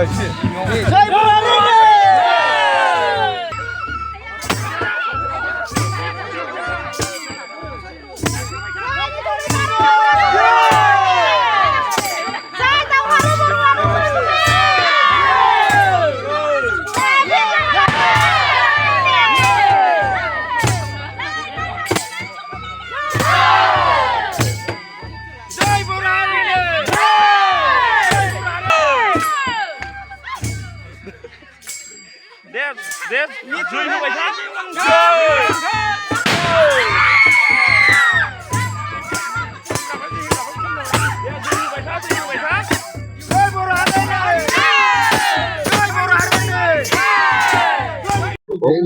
जय बर' हारिनि Thisជួយមួយថា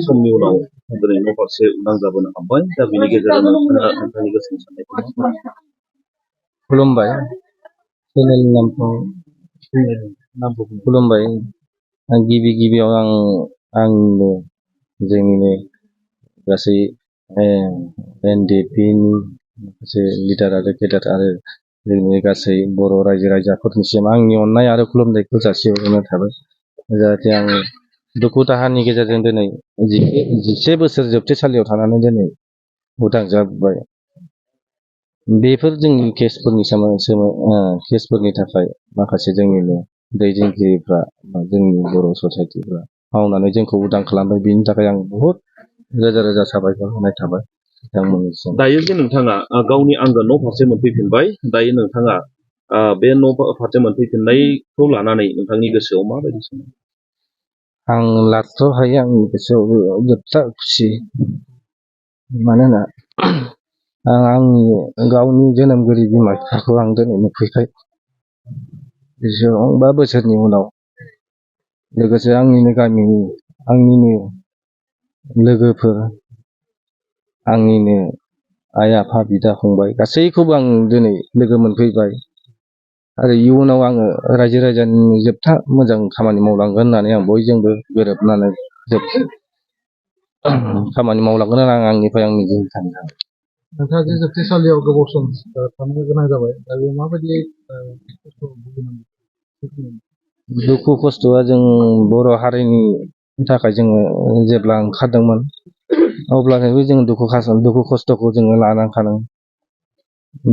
समनि उनाव दिनै न' फारसे उदां जाबोनो हाबाय दा बेनि गेजेराव नोंथांनि गोसोनि साननायखौ खुलुमबाय चेनेलनि नामखौ खुलुमबाय गिबियाव आंनो जोंनिनो गासै NDPनि माखासे लिडार आरो केडार आरो जोंनि गासै बर' रायजो राजाफोरनिसिम आंनि अननाय आरो खुलुमनायखौ जासिहरनाय थाबाय जाहाथे आं दुखु दाहानि गेजेरजों दिनै 11 बोसोर जोबथेसालियाव थानानै दिनै उदां जाबाय बेफोर जोंनि केसफोरनि थाखाय माखासे जोंनिनो दैदेनगिरिफ्रा जोंनि बर' ससाइटिफ्रा मावनानै जोंखौ उदां खालामबाय बेनि थाखाय आं बहुद रोजा साबायखर होनाय थाबाय बिथांमोननिसिम। दायो जे नोंथाङा गावनि आंगो न' फारसे मोनफैफिनबाय दायो नोंथाङा बे न' फारसे मोनफैफिननायखौ लानानै नोंथांनि गोसोआव माबायदि सानो? आं लाथ्र' हायो आंनि गोसोआव जोबथा खुसि मानोना आं आंनि गावनि जोनोमगिरि बिमा बिफाखौ आं दिनै नुफैबाय 5 बोसोरनि उनाव लोगोसे आंनिनो गामिनि आंनिनो लोगोफोर आंनिनो आइ आफा बिदा फंबाय गासैखौबो आं दिनै लोगो मोनफैबाय आरो इयुनाव आङो रायजो राजानि जोबथा मोजां खामानि मावलांगोन होननानै आं बयजोंबो गोरोबनानै खामानि मावलांगोन होननानै आंनिफ्राय आंनि जिउ थांगोन। नोंथाङा जे जोबथेसालियाव गोबाव सम थानो गोनां जाबाय दा बे माबायदि दुखु खस्थ'आ जों बर' हारिनि थाखाय जोङो जेब्ला ओंखारदोंमोन अब्लानिफ्राय जों दुखु खस्थ'खौ जोङो लानांखादों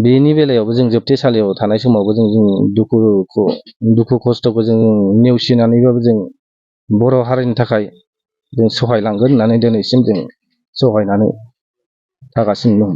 बेनि बेलायावबो जों जोबथेसालियाव थानाय समावबो जों दुखु खस्थ'खौ जों नेवसिनानैबाबो जों बर' हारिनि थाखाय जों सहायलांगोन होननानै दिनैसिम जों सहायनानै थागासिनो दं।